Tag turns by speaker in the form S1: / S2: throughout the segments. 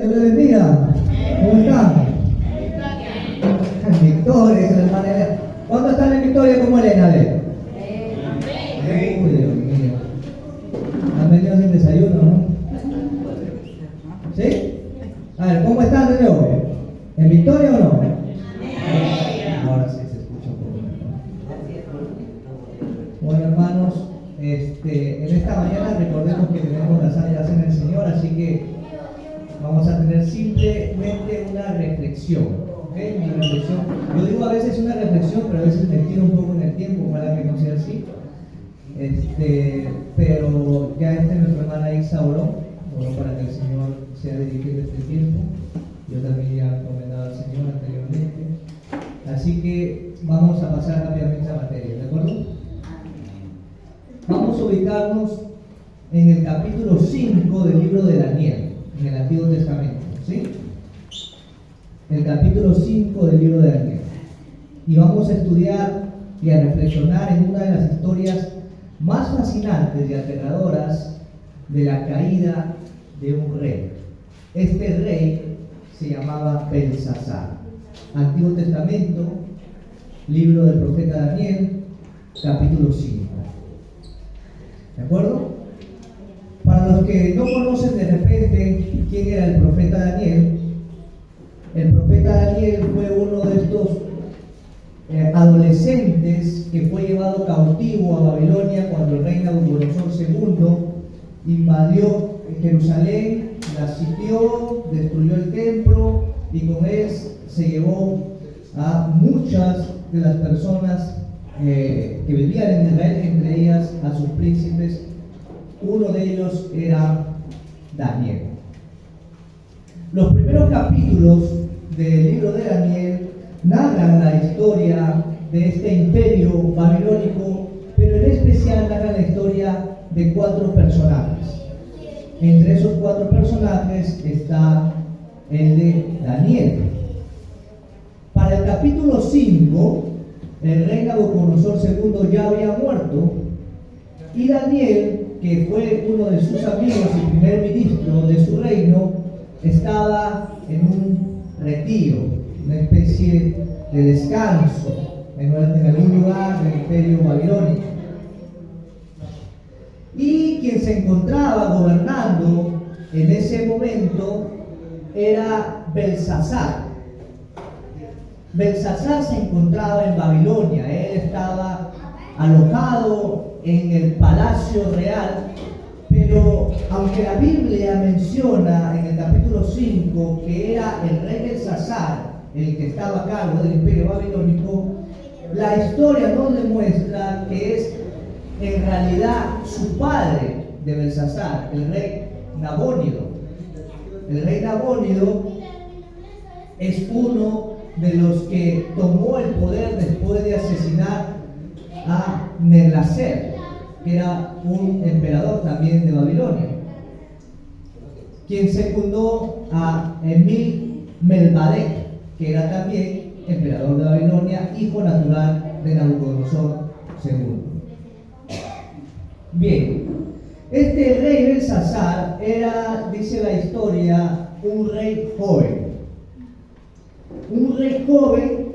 S1: Dios les bendiga. ¿Cómo están? En victoria, dice la hermana Elena. ¿Cuántos están en victoria como Elena? Uy, Dios mío. Han venido sin desayuno, ¿no? ¿Sí? A ver, ¿cómo están de nuevo? ¿En victoria o no? Ahora sí se escucha un poco mejor. Bueno, hermanos, en esta mañana recordemos que tenemos la Santa Cena del Señor, así que vamos a tener simplemente una reflexión. ¿Okay? Una reflexión. Yo digo a veces una reflexión, pero a veces me tiro un poco en el tiempo, para que no sea así. Pero ya nuestra hermana Isa oró para que el Señor sea dirigido este tiempo. Yo también ya he encomendado al Señor anteriormente. Así que vamos a pasar rápidamente a materia, ¿de acuerdo? Vamos a ubicarnos en el capítulo 5 del libro de Daniel, en el Antiguo Testamento, ¿sí? El capítulo 5 del libro de Daniel. Y vamos a estudiar y a reflexionar en una de las historias más fascinantes y aterradoras de la caída de un rey. Este rey se llamaba Belsasar. Antiguo Testamento, libro del profeta Daniel, capítulo 5. ¿De acuerdo? Para los que no conocen de repente quién era el profeta Daniel, el profeta Daniel fue uno de estos adolescentes que fue llevado cautivo a Babilonia cuando el rey Nabucodonosor II invadió Jerusalén, la sitió, destruyó el templo y con él se llevó a muchas de las personas que vivían en Israel, entre ellas a sus príncipes. Uno de ellos era Daniel. Los primeros capítulos del libro de Daniel narran la historia de este imperio babilónico, pero en especial narran la historia de 4 personajes. Entre esos 4 personajes está el de Daniel. Para el capítulo 5, el rey Nabucodonosor II ya había muerto y Daniel, que fue uno de sus amigos y primer ministro de su reino, estaba en un retiro, una especie de descanso en algún lugar del imperio babilónico. Y quien se encontraba gobernando en ese momento era Belsasar. Belsasar se encontraba en Babilonia. Él estaba alojado en el palacio real, pero aunque la Biblia menciona en el capítulo 5 que era el rey Belsasar el que estaba a cargo del imperio babilónico, la historia nos demuestra que es en realidad su padre de Belsasar, el rey Nabónido. El rey Nabónido es uno de los que tomó el poder después de asesinar a Nerlaser, que era un emperador también de Babilonia, quien secundó a Emil Melbadek, que era también emperador de Babilonia, hijo natural de Nabucodonosor II. Bien, este rey Belsasar era, dice la historia, un rey joven. Un rey joven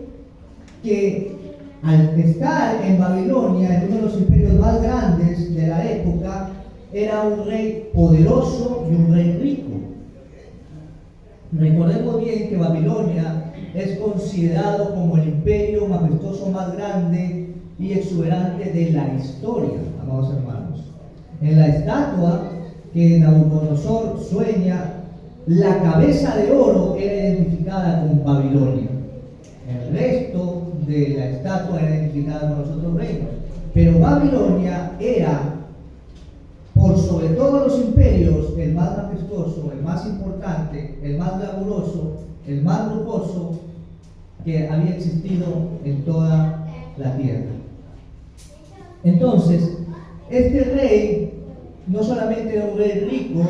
S1: que al estar en Babilonia, en uno de los imperios más grandes de la época, era un rey poderoso y un rey rico. Recordemos bien que Babilonia es considerado como el imperio majestuoso más grande y exuberante de la historia, amados hermanos. En la estatua que Nabucodonosor sueña, la cabeza de oro era identificada con Babilonia. El resto de la estatua era identificada con los otros reinos. Pero Babilonia era, por sobre todos los imperios, el más majestuoso, el más importante, el más glamuroso, el más lujoso que había existido en toda la tierra. Entonces, este rey no solamente era un rey rico,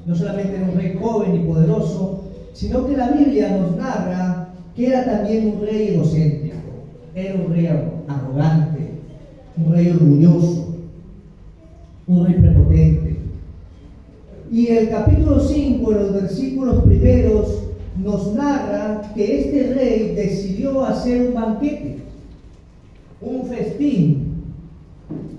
S1: no solamente era un rey joven y poderoso, sino que la Biblia nos narra que era también un rey egocéntrico, era un rey arrogante, un rey orgulloso, un rey prepotente. Y el capítulo 5, en los versículos primeros, nos narra que este rey decidió hacer un banquete, un festín,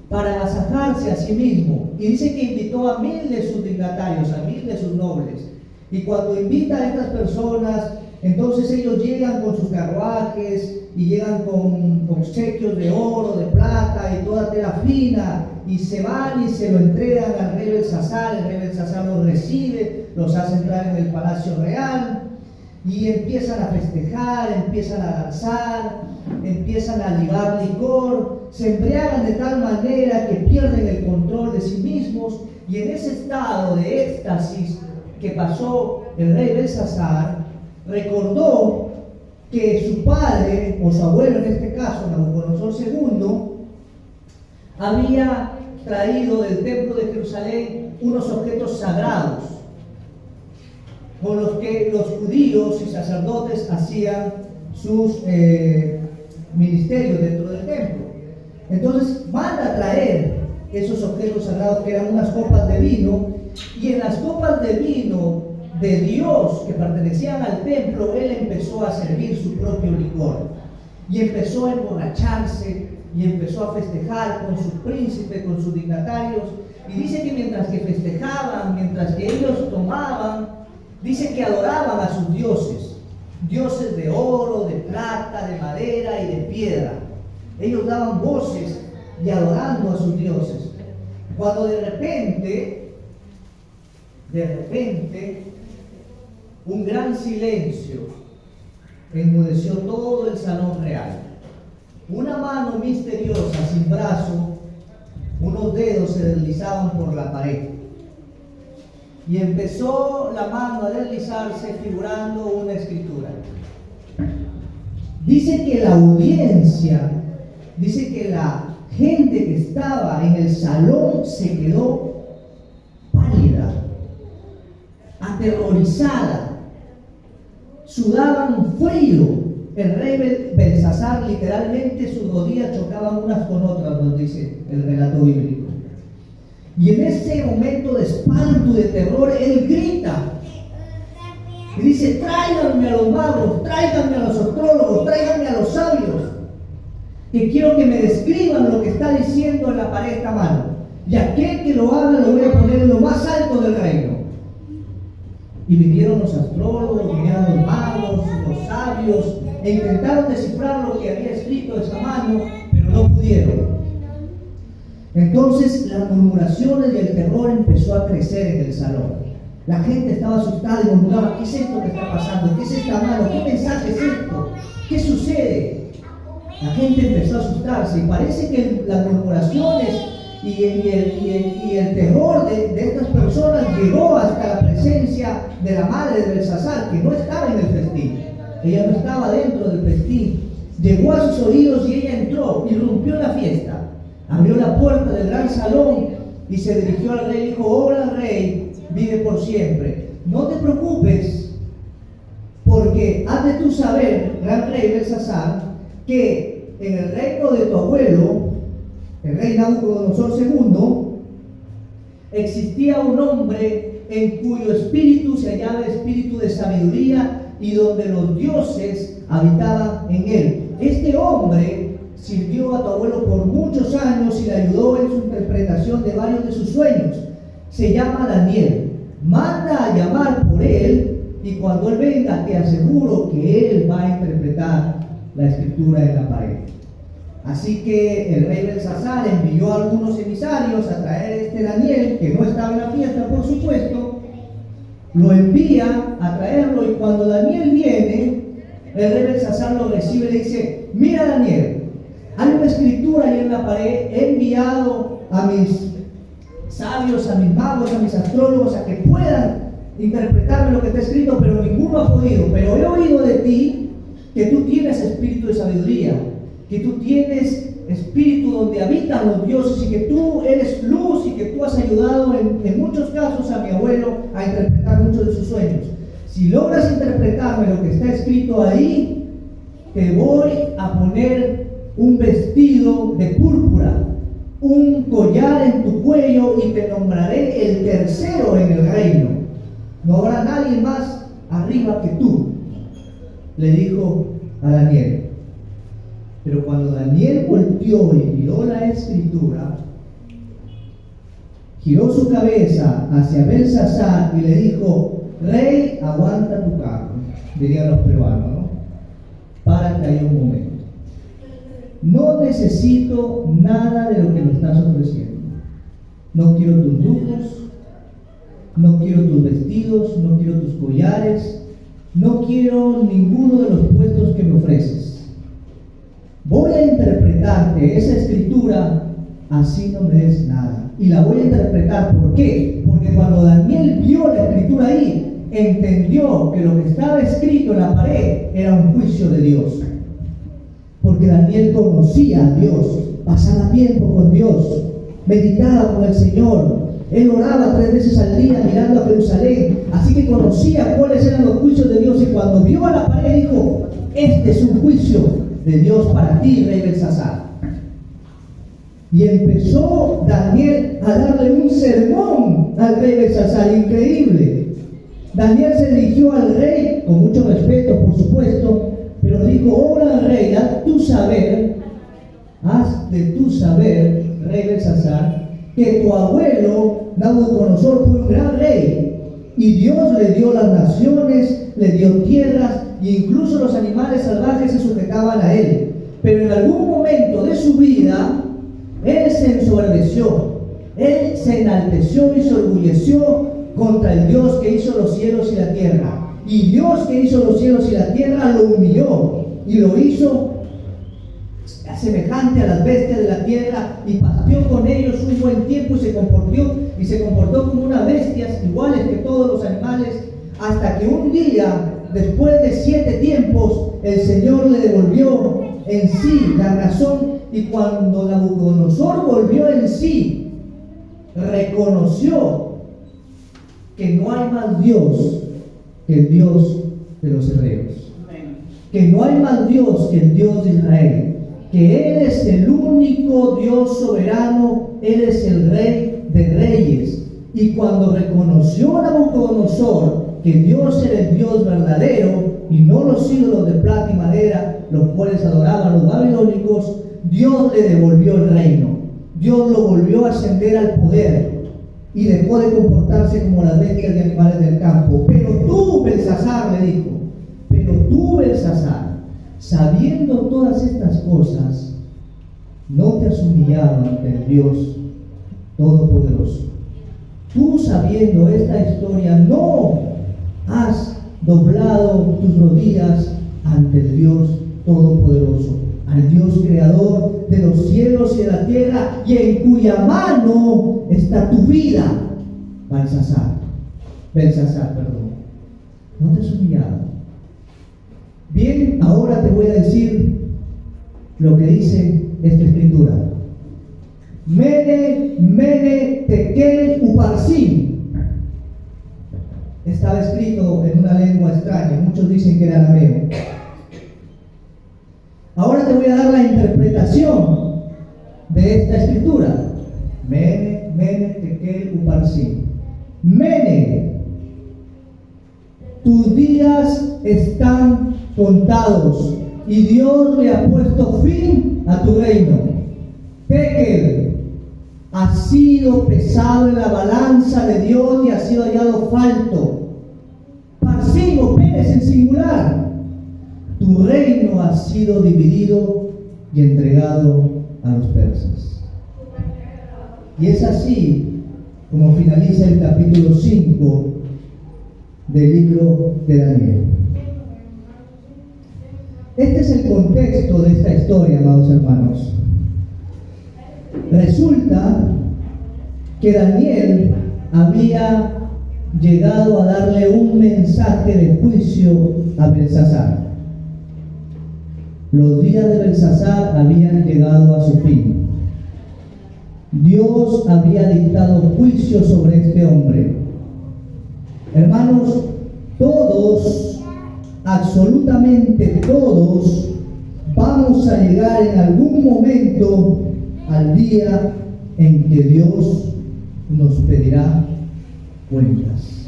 S1: para agasajarse a sí mismo. Y dice que invitó a 1000 de sus dignatarios, a 1000 de sus nobles. Y cuando invita a estas personas, entonces ellos llegan con sus carruajes y llegan con obsequios de oro, de plata y toda tela fina, y se van y se lo entregan al rey Belsasar. El rey Belsasar los recibe, los hace entrar en el palacio real y empiezan a festejar, empiezan a danzar, empiezan a libar licor, se embriagan de tal manera que pierden el control de sí mismos, y en ese estado de éxtasis que pasó el rey Belsasar, recordó que su padre, o su abuelo en este caso, Nabucodonosor II, había traído del templo de Jerusalén unos objetos sagrados con los que los judíos y sacerdotes hacían sus ministerios dentro del templo. Entonces manda a traer esos objetos sagrados, que eran unas copas de vino, y en las copas de vino de Dios que pertenecían al templo, él empezó a servir su propio licor y empezó a emborracharse y empezó a festejar con sus príncipes, con sus dignatarios. Y dice que mientras que festejaban, mientras que ellos tomaban, dice que adoraban a sus dioses, dioses de oro, de plata, de madera y de piedra. Ellos daban voces y adorando a sus dioses. Cuando de repente, un gran silencio enmudeció todo el salón real. Una mano misteriosa, sin brazo, unos dedos se deslizaban por la pared. Y empezó la mano a deslizarse figurando una escritura. Dice que la audiencia, dice que la gente que estaba en el salón se quedó pálida, aterrorizada, sudaban frío. El rey Belsasar, literalmente sus rodillas chocaban unas con otras, nos dice el relato bíblico. Y en ese momento de espanto, de terror, él grita y dice: tráiganme a los magos, tráiganme a los astrólogos, tráiganme a los sabios, que quiero que me describan lo que está diciendo en la pared esta mano, y aquel que lo haga lo voy a poner en lo más alto del reino. Y vinieron los astrólogos, vinieron los magos, los sabios, e intentaron descifrar lo que había escrito esa mano, pero no pudieron. Entonces las murmuraciones y el terror empezó a crecer en el salón. La gente estaba asustada y murmuraba: ¿qué es esto que está pasando? ¿Qué es esta mano? ¿Qué mensaje es esto? ¿Qué sucede? La gente empezó a asustarse, y parece que las murmuraciones y el terror de estas personas llegó hasta la presencia de la madre de Belsasar, que no estaba en el festín. Ella no estaba dentro del festín. Llegó a sus oídos y ella entró, irrumpió en la fiesta, abrió la puerta del gran salón y se dirigió al rey y dijo: hola rey, vive por siempre. No te preocupes, porque has de tú saber, gran rey Belsasar, que en el reino de tu abuelo, el rey Nabucodonosor II, existía un hombre en cuyo espíritu se hallaba el espíritu de sabiduría, y donde los dioses habitaban en él. Este hombre sirvió a tu abuelo por muchos años y le ayudó en su interpretación de varios de sus sueños. Se llama Daniel. Manda a llamar por él, y cuando él venga te aseguro que él va a interpretar la escritura en la pared. Así que el rey Belsasar envió a algunos emisarios a traer a este Daniel, que no estaba en la fiesta, por supuesto. Lo envía a traerlo, y cuando Daniel viene, el rey Belsasar lo recibe y le dice: mira Daniel, hay una escritura ahí en la pared, he enviado a mis sabios, a mis magos, a mis astrólogos, a que puedan interpretarme lo que está escrito, pero ninguno ha podido. Pero he oído de ti que tú tienes espíritu de sabiduría, que tú tienes espíritu donde habitan los dioses, y que tú eres luz, y que tú has ayudado en muchos casos a mi abuelo a interpretar muchos de sus sueños. Si logras interpretarme lo que está escrito ahí, te voy a poner un vestido de púrpura un collar en tu cuello y te nombraré el tercero en el reino. No habrá nadie más arriba que tú, le dijo a Daniel. Pero cuando Daniel volteó y miró la escritura, giró su cabeza hacia Belsasar y le dijo: Rey, aguanta tu carro, dirían los peruanos, ¿no? Párate ahí un momento. No necesito nada de lo que me estás ofreciendo. No quiero tus lujos, no quiero tus vestidos, no quiero tus collares, no quiero ninguno de los puestos que me ofreces. Voy a interpretarte esa escritura, así no me des nada. Y la voy a interpretar, ¿por qué? Porque cuando Daniel vio la escritura ahí, entendió que lo que estaba escrito en la pared era un juicio de Dios. Porque Daniel conocía a Dios, pasaba tiempo con Dios, meditaba con el Señor. Él oraba 3 veces al día mirando a Jerusalén, así que conocía cuáles eran los juicios de Dios. Y cuando vio a la pared dijo: este es un juicio de Dios para ti, rey Belsasar. Y empezó Daniel a darle un sermón al rey Belsasar, increíble. Daniel se dirigió al rey con mucho respeto, por supuesto, pero dijo: ahora, rey, haz de tu saber, rey Belsasar, que tu abuelo Nabucodonosor fue un gran rey, y Dios le dio las naciones, le dio tierras, e incluso los animales salvajes se sujetaban a él. Pero en algún momento de su vida, él se ensoberbeció, él se enalteció y se orgulleció contra el Dios que hizo los cielos y la tierra. Y Dios que hizo los cielos y la tierra lo humilló y lo hizo semejante a las bestias de la tierra, y pastoreó con ellos un buen tiempo y se comportó como unas bestias iguales que todos los animales, hasta que un día, después de 7 tiempos, el Señor le devolvió en sí la razón. Y cuando Nabucodonosor volvió en sí, reconoció que no hay más Dios que el Dios de los hebreos, que no hay más Dios que el Dios de Israel, que Él es el único Dios soberano, Él es el Rey de Reyes. Y cuando reconoció Nabucodonosor que Dios era el Dios verdadero y no los ídolos de plata y madera, los cuales adoraban los babilónicos, Dios le devolvió el reino. Dios lo volvió a ascender al poder y dejó de comportarse como las bestias de animales del campo. Pero tú, Belsasar, le dijo, pero tú, Belsasar, sabiendo todas estas cosas, no te has humillado ante el Dios Todopoderoso. Tú, sabiendo esta historia, no has doblado tus rodillas ante el Dios Todopoderoso, al Dios creador de los cielos y de la tierra, y en cuya mano está tu vida, Belsasar, perdón. No te has humillado. Bien, ahora te voy a decir lo que dice esta escritura. Mene, tekel, uparsim. Estaba escrito en una lengua extraña, muchos dicen que era arameo. Ahora te voy a dar la interpretación de esta escritura. Mene, tekel, uparsim. Mene, tus días están contados y Dios le ha puesto fin a tu reino. Tekel, has sido pesado en la balanza de Dios y has sido hallado falto. Parsim, o Pérez en singular, tu reino ha sido dividido y entregado a los persas. Y es así como finaliza el capítulo 5 del libro de Daniel. Este es el contexto de esta historia, amados hermanos. Resulta que Daniel había llegado a darle un mensaje de juicio a Belsasar. Los días de Belsasar habían llegado a su fin. Dios había dictado juicio sobre este hombre. Hermanos, todos, absolutamente todos, vamos a llegar en algún momento al día en que Dios nos pedirá cuentas.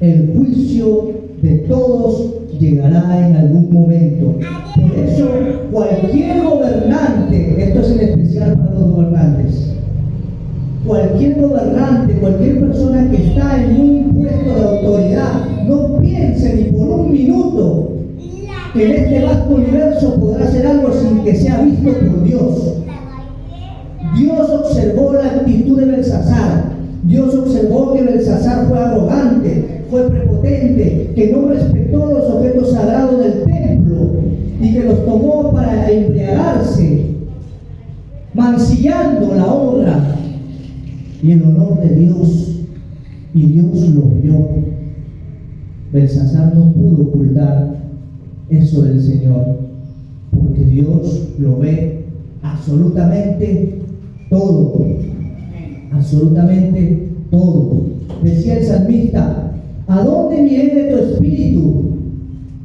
S1: El juicio de todos llegará en algún momento. Por eso, cualquier gobernante, esto es en especial para los gobernantes, cualquier gobernante, cualquier persona que está en un puesto de autoridad, no piense ni por un minuto que en este vasto universo podrá hacer algo sin que sea visto por Dios. Dios observó la actitud de Belsasar. Dios observó que Belsasar fue arrogante, fue prepotente, que no respetó los objetos sagrados del templo y que los tomó para embriagarse, mancillando la honra y el honor de Dios. Y Dios lo vio. Belsasar no pudo ocultar eso del Señor, porque Dios lo ve absolutamente todo. Absolutamente todo. Decía el salmista: ¿a dónde me iré de tu espíritu?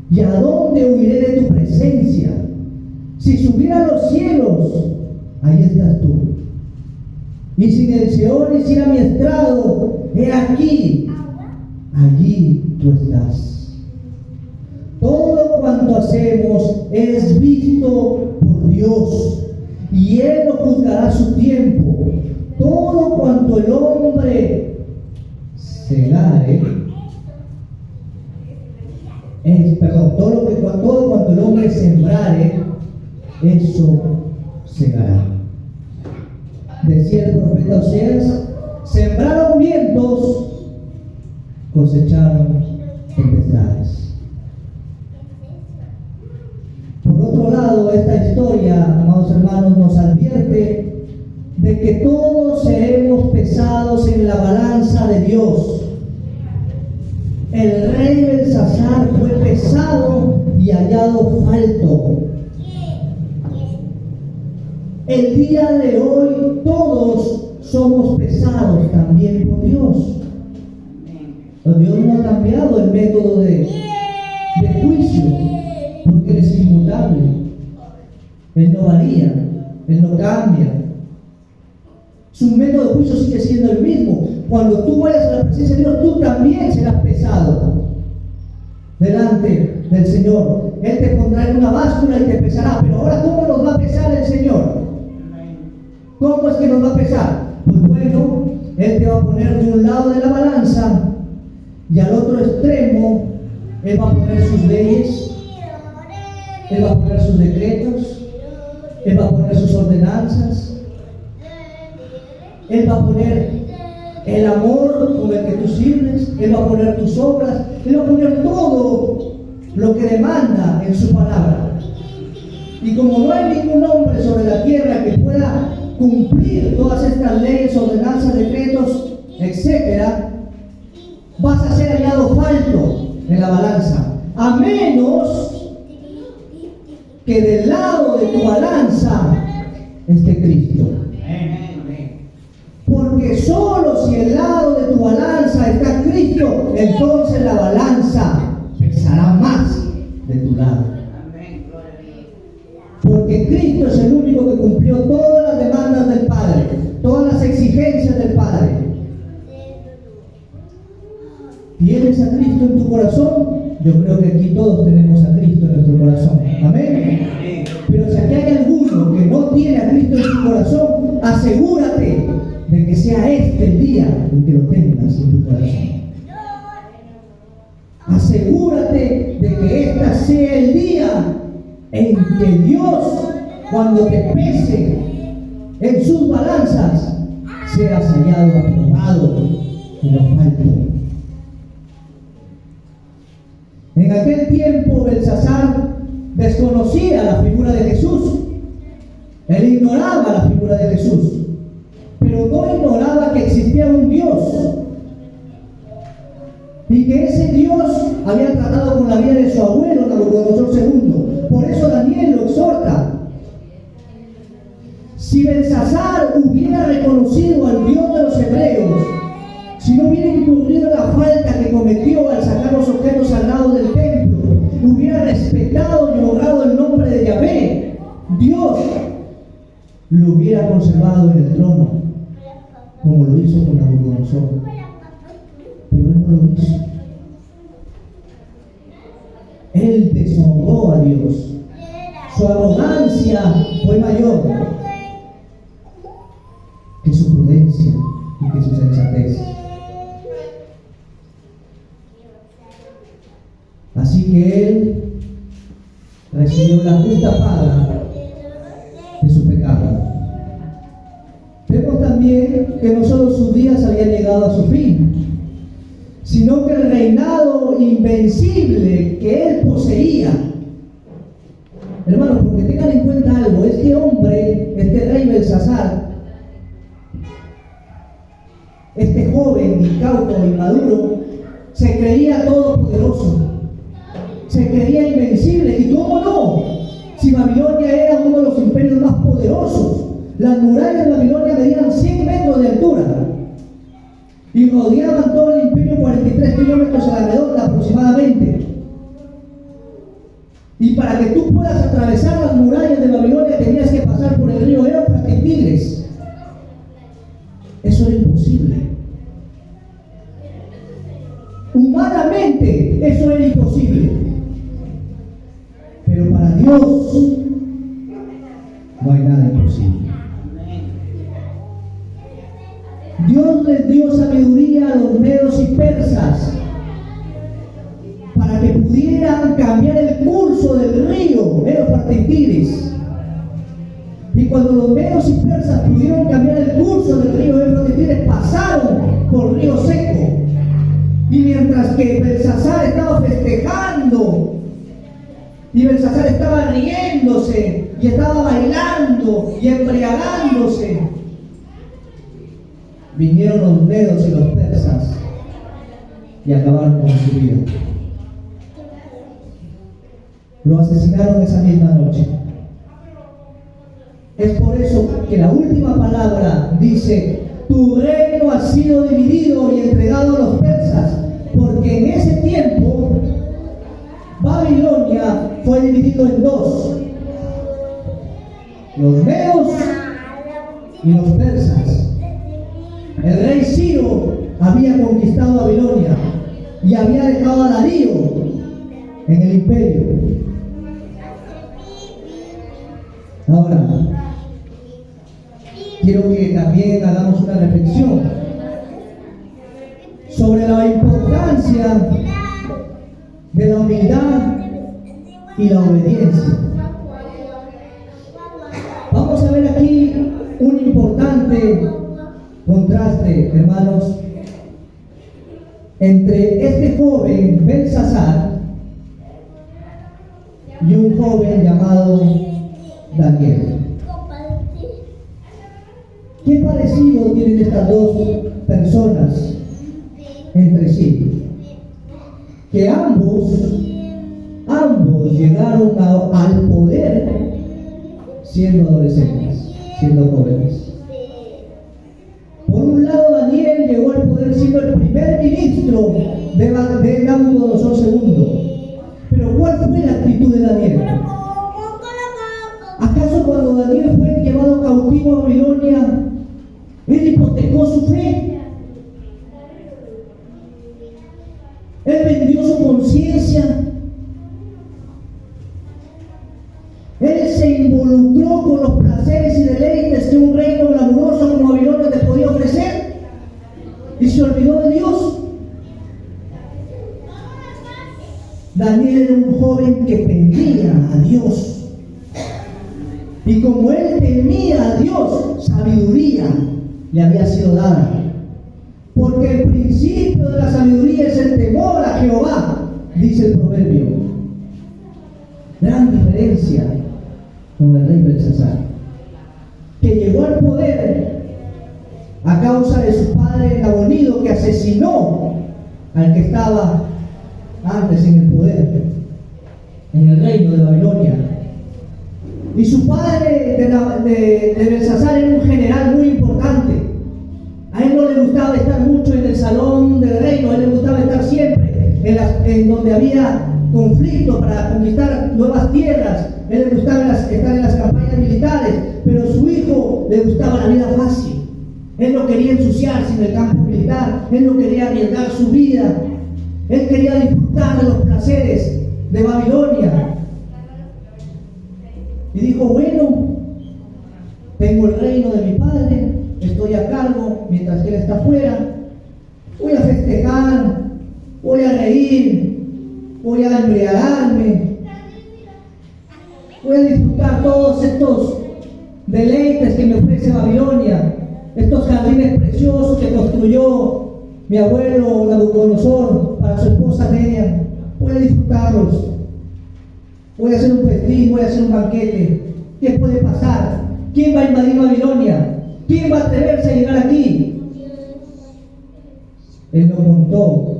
S1: ¿Y a dónde huiré de tu presencia? Si subiera a los cielos, ahí estás tú. Y si en el Seol hiciera mi estrado, he aquí, allí tú estás. Todo cuanto hacemos es visto por Dios, y Él lo juzgará a su tiempo. Todo cuanto el hombre segare, todo cuanto el hombre sembrare, eso segará. Decía el profeta Oseas: sembraron vientos, cosecharon tempestades. Por otro lado, esta historia, amados hermanos, nos advierte de que todos seremos pesados en la balanza de Dios. El rey Belsasar fue pesado y hallado falto. El día de hoy todos somos pesados también por Dios. Dios no ha cambiado el método de juicio, porque Él es inmutable. Él no varía, Él no cambia. Su método de juicio sigue siendo el mismo. Cuando tú vayas a la presencia de Dios, tú también serás pesado delante del Señor. Él te pondrá en una báscula y te pesará. Pero ahora, ¿cómo nos va a pesar el Señor? ¿Cómo es que nos va a pesar? Pues bueno, Él te va a poner de un lado de la balanza y al otro extremo Él va a poner sus leyes, Él va a poner sus decretos, Él va a poner sus ordenanzas, Él va a poner el amor con el que tú sirves, Él va a poner tus obras, Él va a poner todo lo que demanda en su palabra. Y como no hay ningún hombre sobre la tierra que pueda cumplir todas estas leyes, ordenanzas, decretos, etcétera, vas a ser hallado falto en la balanza, a menos que del lado de tu balanza esté Cristo. Porque solo si el lado de tu balanza está Cristo, entonces la balanza pesará más de tu lado. Porque Cristo es el único que cumplió todas las demandas del Padre, todas las exigencias del Padre. ¿Tienes a Cristo en tu corazón? Yo creo que aquí todos tenemos a Cristo en nuestro corazón. Amén. Pero si aquí hay alguno que no tiene a Cristo en su corazón, asegúrate de que sea este el día en que lo tengas en tu corazón. Asegúrate de que este sea el día en que Dios, cuando te pese en sus balanzas, seas hallado aprobado y no falto. En aquel tiempo Belsasar desconocía la figura de Jesús. Él ignoraba la figura de Jesús, pero no ignoraba que existía un Dios y que ese Dios había tratado con la vida de su abuelo Nabucodonosor II. Por eso Daniel lo exhorta: si Belsasar hubiera reconocido al Dios de los hebreos, si no hubiera incurrido en la falta que cometió al sacar los objetos sagrados del templo, hubiera respetado y honrado el nombre de Yahvé, Dios lo hubiera conservado en el trono. como lo hizo con Nabucodonosor. Pero él no lo hizo. Él deshonró a Dios. Su arrogancia fue mayor que su prudencia y que su sensatez. Así que él recibió la justa paga de su pecado. Vemos también que no solo sus días habían llegado a su fin, sino que el reinado invencible que él poseía. Hermanos, porque tengan en cuenta algo, este hombre, este rey Belsasar, este joven, incauto, inmaduro, se creía todopoderoso, se creía invencible. ¿Y cómo no? Si Babilonia era uno de los imperios más poderosos, las murallas de Babilonia medían 100 metros de altura y rodeaban todo el imperio 43 kilómetros a la redonda aproximadamente. Y para que tú puedas atravesar las murallas de Babilonia tenías que pasar por el río Éufrates y Tigris. Eso era imposible. Humanamente eso era imposible. Pero para Dios no hay nada imposible. Dios les dio sabiduría a los medos y persas para que pudieran cambiar el curso del río Éufrates y Tigris. Y cuando los medos y persas pudieron cambiar el curso del río Éufrates y Tigris, pasaron por río seco. Y mientras que Belsasar estaba festejando, y Belsasar estaba riéndose, y estaba bailando, y embriagándose, vinieron los medos y los persas, y acabaron con su vida. Lo asesinaron esa misma noche. Es por eso que la última palabra dice: tu reino ha sido dividido y entregado a los persas, porque en ese tiempo Babilonia fue dividido en dos: los medos y los persas. El rey Ciro había conquistado Babilonia y había dejado a Darío en el imperio. Ahora, quiero que también hagamos una reflexión sobre la importancia de la humildad y la obediencia. Vamos a ver aquí un importante contraste, hermanos, entre este joven Belsasar y un joven llamado Daniel. ¿Qué parecido tienen estas dos personas entre sí? Que ambos llegaron al poder siendo adolescentes, siendo jóvenes. Por un lado, Daniel llegó al poder siendo el primer ministro de Nabucodonosor II. Pero ¿cuál fue la actitud de Daniel? ¿Acaso cuando Daniel fue llevado cautivo a Babilonia, él hipotecó su fe? Él vendió su conciencia. Él se involucró con los placeres y deleites que un reino glamuroso como Babilonia te podía ofrecer y se olvidó de Dios. Daniel era un joven que temía a Dios. Y como él temía a Dios, sabiduría le había sido dada. Porque el principio de la sabiduría es el temor a Jehová, dice el proverbio. Gran diferencia con el rey Belsasar, que llegó al poder a causa de su padre Nabonido, que asesinó al que estaba antes en el poder, en el reino de Babilonia. Y su padre de Belsasar era un general muy importante. A él no le gustaba estar mucho en el salón del reino, a él le gustaba estar siempre en donde había conflicto para conquistar nuevas tierras. A él le gustaba estar en las campañas militares, pero a su hijo le gustaba la vida fácil. Él no quería ensuciarse en el campo militar, él no quería arriesgar su vida, él quería disfrutar de los placeres de Babilonia. Y dijo, bueno, tengo el reino de mi padre, estoy a cargo mientras que él está afuera, voy a festejar, voy a reír, voy a embriagarme, voy a disfrutar todos estos deleites que me ofrece Babilonia, estos jardines preciosos que construyó mi abuelo Nabucodonosor para su esposa Nedia. Voy a disfrutarlos, voy a hacer un festín, voy a hacer un banquete. ¿Qué puede pasar? ¿Quién va a invadir Babilonia? ¿Quién va a atreverse a llegar aquí? Él no contó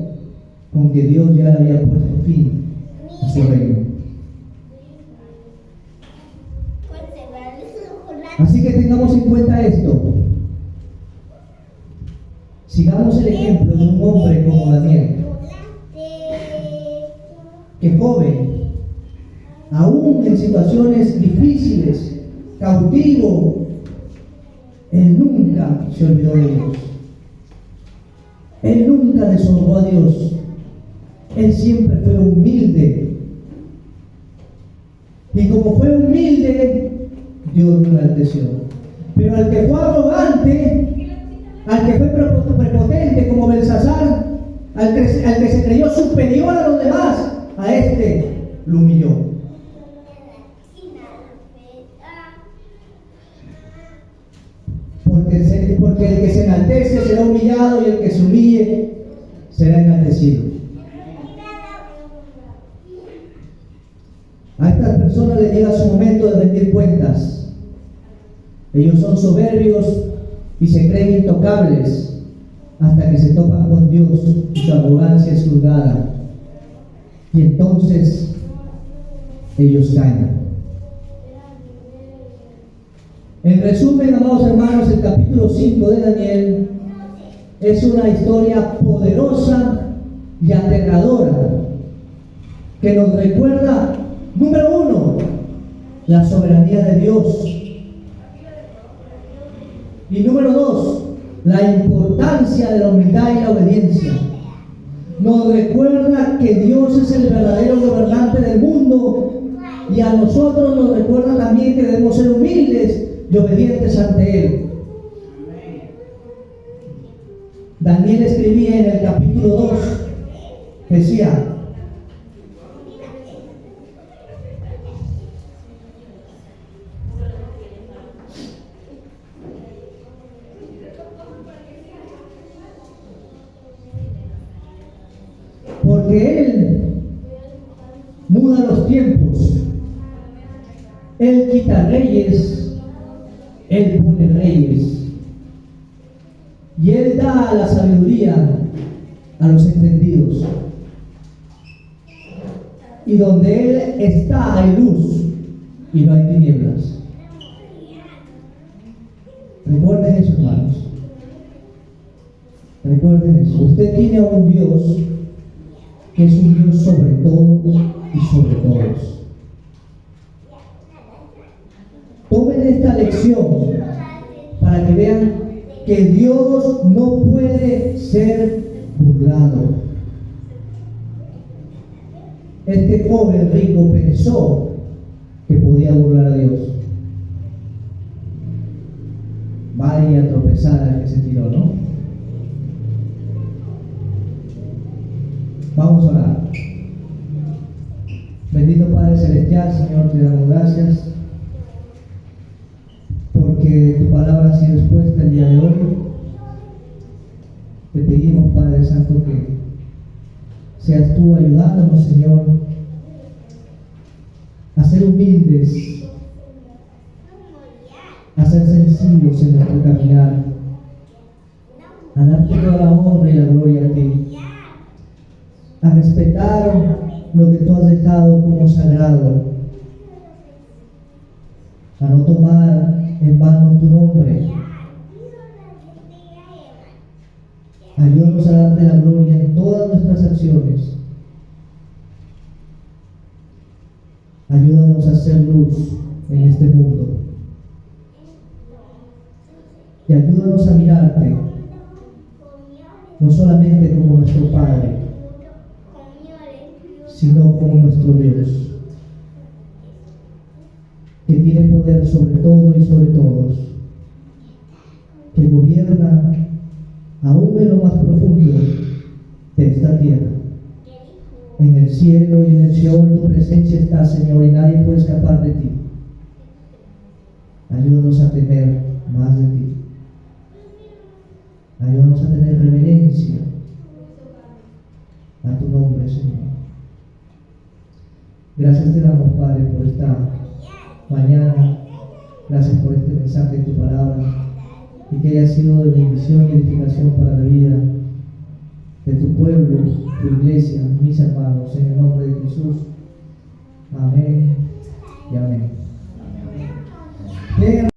S1: con que Dios ya le había puesto fin a su reino. Así que tengamos en cuenta esto. Sigamos el ejemplo de un hombre como Daniel, que joven, aún en situaciones difíciles, cautivo, él nunca se olvidó de Dios. Él nunca deshonró a Dios. Él siempre fue humilde. Y como fue humilde, Dios lo enalteció. Pero al que fue arrogante, al que fue prepotente como Belsasar, al que se creyó superior a los demás, a este lo humilló. Porque el que se enaltece será humillado y el que se humille será enaltecido. A estas personas les llega su momento de rendir cuentas. Ellos son soberbios y se creen intocables hasta que se topan con Dios y su arrogancia es juzgada. Y entonces ellos caen. En resumen, amados hermanos, el capítulo 5 de Daniel es una historia poderosa y aterradora que nos recuerda, número uno, la soberanía de Dios. Y número dos, la importancia de la humildad y la obediencia. Nos recuerda que Dios es el verdadero gobernante del mundo y a nosotros nos recuerda también que debemos ser humildes y obedientes ante Él. Daniel escribía en el capítulo 2, decía: porque Él muda los tiempos, Él quita reyes, Él pone reyes, y Él da la sabiduría a los entendidos. Y donde Él está hay luz y no hay tinieblas. Recuerden eso, hermanos. Recuerden eso. Usted tiene a un Dios que es un Dios sobre todo y sobre todos. Tomen esta lección para que vean que Dios no puede ser burlado. Este joven rico pensó que podía burlar a Dios. Vaya tropezada que se tiró, ¿no? Vamos a orar. Bendito Padre Celestial, Señor, te damos gracias porque tu palabra ha sido expuesta el día de hoy. Te pedimos, Padre Santo, que seas tú ayudándonos, Señor, a ser humildes, a ser sencillos en nuestro caminar, a darte toda la honra y la gloria a ti, a respetar lo que tú has dejado como sagrado, a no tomar en vano tu nombre. Ayúdanos a darte la gloria en todas nuestras acciones. Ayúdanos a hacer luz en este mundo. Y ayúdanos a mirarte, no solamente como nuestro Padre, sino como nuestro Dios, que tiene poder sobre todo y sobre todos, que gobierna aún en lo más profundo de esta tierra. En el cielo y en el Seol tu presencia está, Señor, y nadie puede escapar de ti. Ayúdanos a temer más de ti. Ayúdanos a tener reverencia a tu nombre, Señor. Gracias te damos, Padre, por esta mañana. Gracias por este mensaje de tu palabra y que haya sido de bendición y edificación para la vida de tu pueblo, tu iglesia, mis hermanos, en el nombre de Jesús. Amén y amén.